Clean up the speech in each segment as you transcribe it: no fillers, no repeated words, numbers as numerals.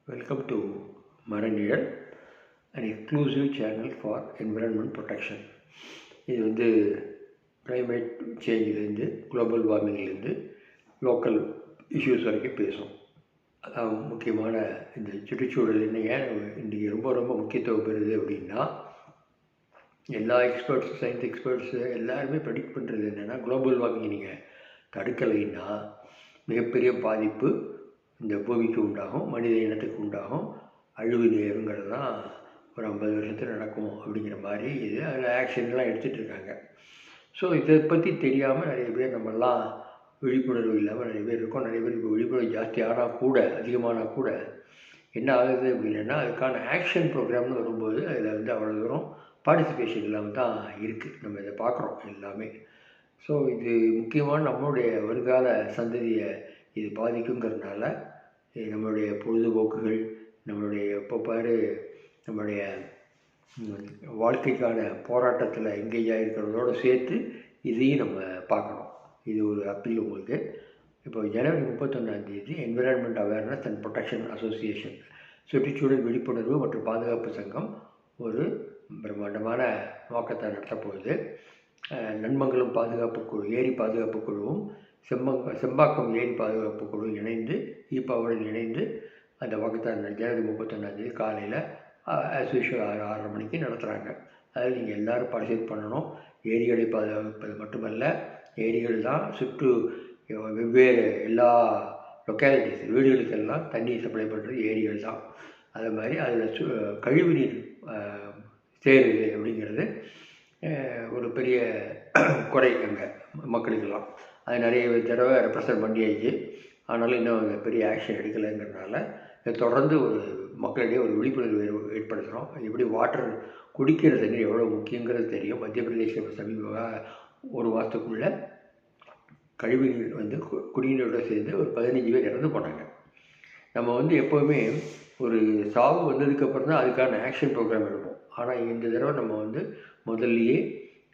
Welcome to Maraniyal, an exclusive channel for environment protection. இது வந்து climate சேஞ்சிலேருந்து global வார்மிங்லேருந்து local issues வரைக்கும் பேசும். அதான் முக்கியமான இந்த சுற்றுச்சூழல் என்ன ஏன் இன்றைக்கி ரொம்ப முக்கியத்துவம் பெறுது அப்படின்னா, எல்லா எக்ஸ்பர்ட்ஸு சயின்ஸ் எக்ஸ்பர்ட்ஸு எல்லாருமே ப்ரெடிக்ட் பண்ணுறது என்னென்னா, குளோபல் வார்மிங்கை நீங்கள் தடுக்கலைன்னா மிகப்பெரிய பாதிப்பு இந்த பூமிக்கு உண்டாகும், மனித இனத்துக்கு உண்டாகும், அழிவு நேருங்கிறது தான் ஒரு 50 வருஷத்தில் நடக்கும் அப்படிங்கிற மாதிரி இது அதில் ஆக்ஷன்லாம் எடுத்துகிட்டு இருக்காங்க. ஸோ இதை பற்றி தெரியாமல் நிறைய பேர் நம்மெல்லாம் விழிப்புணர்வு இல்லாமல் நிறைய பேர் இருக்கோம். நிறைய பேர் இப்போ விழிப்புணர்வு ஜாஸ்தி ஆனால் கூட அதிகமானால் கூட என்ன ஆகுது அப்படின்னா, அதுக்கான ஆக்ஷன் ப்ரோக்ராம்னு வரும்போது அதில் வந்து அவ்வளோ தூரம் பார்ட்டிசிபேஷன் இல்லாமல் தான் இருக்குது. நம்ம இதை பார்க்குறோம் எல்லாமே. ஸோ இது முக்கியமான நம்மளுடைய வருங்கால சந்ததியை இது பாதிக்குங்கிறதுனால நம்மளுடைய பொழுதுபோக்குகள், நம்மளுடைய எப்போ பாரு நம்மளுடைய வாழ்க்கைக்கான போராட்டத்தில் எங்கேஜ் ஆகிருக்கிறதோடு சேர்த்து இதையும் நம்ம பார்க்கணும். இது ஒரு அப்பீல் உங்களுக்கு. இப்போ ஜனவரி 31 environment awareness and protection association, சுற்றுச்சூழல் விழிப்புணர்வு மற்றும் பாதுகாப்பு சங்கம் ஒரு பிரம்மாண்டமான நோக்கத்தை நடத்தப்போகுது. நன்மங்கலம் பாதுகாப்பு குழு, ஏரி பாதுகாப்பு குழுவும் செம்பாக்கம் ஏரி பாதுகாப்பு குழு இணைந்து ஈப்பாவுடன் இணைந்து அந்த வாக்கத்தான் ஜனவரி 31 காலையில் ஆஸ் யூஷுவல் 6:30 மணிக்கு நடத்துகிறாங்க. அதில் நீங்கள் எல்லோரும் பார்ட்டிசிபேட் பண்ணணும். ஏரிகளை பாதுகாப்பது மட்டுமல்ல, ஏரிகள் தான் சுற்று வெவ்வேறு எல்லா லொக்காலிட்டிஸ் வீடுகளுக்கெல்லாம் தண்ணி சப்ளை பண்ணுறது ஏரிகள் தான். அது மாதிரி அதில் கழிவு நீர் சேருது அப்படிங்கிறது ஒரு பெரிய குறை அங்கே மக்களுக்கெல்லாம். அது நிறைய தடவை ரெப்ரசன்ட் பண்ணியாச்சு. ஆனாலும் இன்னும் அந்த பெரிய ஆக்ஷன் எடுக்கலைங்கிறதுனால தொடர்ந்து ஒரு மக்களிடையே ஒரு விழிப்புணர்வு ஏற்படுத்துகிறோம். எப்படி வாட்டர் குடிக்கிற தண்ணி எவ்வளோ முக்கியங்கிறது தெரியும். மத்திய பிரதேசம் சமீபமாக ஒரு மாதத்துக்குள்ளே கழிவு நீர் வந்து குடிநீரோடு சேர்ந்து ஒரு 15 பேர் இறந்து போனாங்க. நம்ம வந்து எப்போவுமே ஒரு சாவு வந்ததுக்கப்புறம் தான் அதுக்கான ஆக்ஷன் ப்ரோக்ராம் எடுப்போம். ஆனால் இந்த தடவை நம்ம வந்து முதல்லையே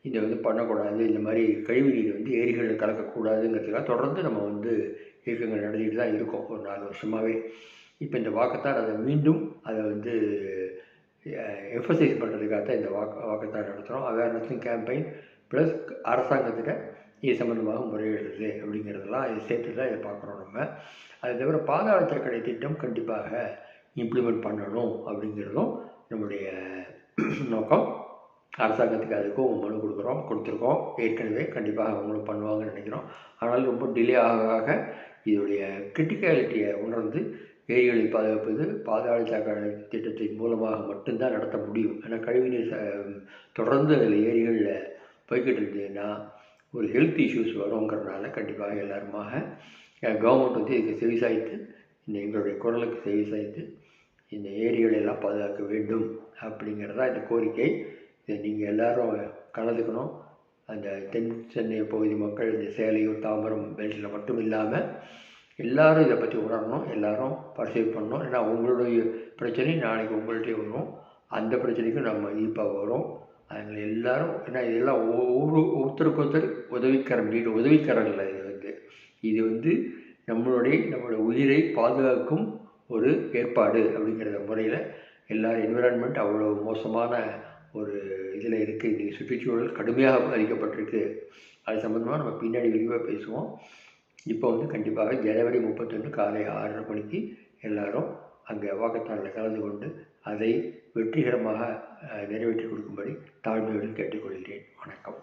இதை வந்து பண்ணக்கூடாது, இந்த மாதிரி கழிவு நீர் வந்து ஏரிகளில் கலக்கக்கூடாதுங்கிறதுக்காக தொடர்ந்து நம்ம வந்து இயக்கங்கள் நடத்திட்டு தான் இருக்கோம் ஒரு 4 வருஷமாகவே. இப்போ இந்த வாக்கத்தான் அதை மீண்டும் அதை வந்து எம்ஃபசைஸ் பண்ணுறதுக்காக தான் இந்த வாக்கத்தான் நடத்துகிறோம். அவேர்னஸும் கேம்பெயின் ப்ளஸ் அரசாங்கத்திட்ட இது சம்மந்தமாக முறையிடுறது அப்படிங்கிறதெல்லாம் இது சேர்த்து தான் இதை பார்க்குறோம் நம்ம. அதை தவிர பாதாள சாக்கடை திட்டம் கண்டிப்பாக இம்ப்ளிமெண்ட் பண்ணணும் அப்படிங்கிறதும் நம்முடைய நோக்கம். அரசாங்கத்துக்கு அதுக்கும் மனு கொடுத்துருக்கோம் ஏற்கனவே. கண்டிப்பாக அவங்களும் பண்ணுவாங்கன்னு நினைக்கிறோம். ஆனாலும் ரொம்ப டிலே ஆக இதோடைய கிரிட்டிகாலிட்டியை உணர்ந்து ஏரிகளை பாதுகாப்பது பாதாள சாக்கடை திட்டத்தின் மூலமாக மட்டும்தான் நடத்த முடியும். ஏன்னா கழிவுநீர் தொடர்ந்து அதில் ஏரிகளில் போய்கிட்டு இருந்ததுன்னா ஒரு ஹெல்த் இஷ்யூஸ் வருங்கிறதுனால கண்டிப்பாக எல்லாருமாக கவர்மெண்ட் வந்து இதுக்கு செவிசாய்த்து, இந்த எங்களுடைய குரலுக்கு செவிசாய்த்து இந்த ஏரிகளெல்லாம் பாதுகாக்க வேண்டும் அப்படிங்கிறதா இந்த கோரிக்கை. இதை நீங்கள் எல்லோரும் கலந்துக்கணும். அந்த தென் சென்னை பகுதி மக்கள் இந்த சேலையூர் தாம்பரம் பெல்ட்டில் மட்டும் இல்லாமல் எல்லோரும் இதை பற்றி உணரணும், எல்லோரும் பார்ட்டிசிபேட் பண்ணணும். ஏன்னா உங்களுடைய பிரச்சனை நாளைக்கு உங்கள்கிட்டே வரும், அந்த பிரச்சனைக்கும் நம்ம ஈப்பாக வரும். அதனால் எல்லோரும், ஏன்னா இதெல்லாம் ஒருத்தருக்கு ஒருத்தர் உதவிக்கரம் இல்லை. இது வந்து நம்மளுடைய உயிரை பாதுகாக்கும் ஒரு ஏற்பாடு அப்படிங்கிற முறையில் எல்லோரும் என்விரான்மெண்ட் அவ்வளோ மோசமான ஒரு இதில் இருக்குது. இன்றைக்கி சுற்றுச்சூழல் கடுமையாக பாதிக்கப்பட்டிருக்கு. அது சம்மந்தமாக நம்ம பின்னாடி விரிவாக பேசுவோம். இப்போ வந்து கண்டிப்பாக ஜனவரி 31 காலை 6:30 மணிக்கு எல்லோரும் அங்கே வாக்கத்தானில் கலந்து கொண்டு அதை வெற்றிகரமாக நிறைவேற்றி கொடுக்கும்படி தாழ்மையுடன் கேட்டுக்கொள்கிறேன். வணக்கம்.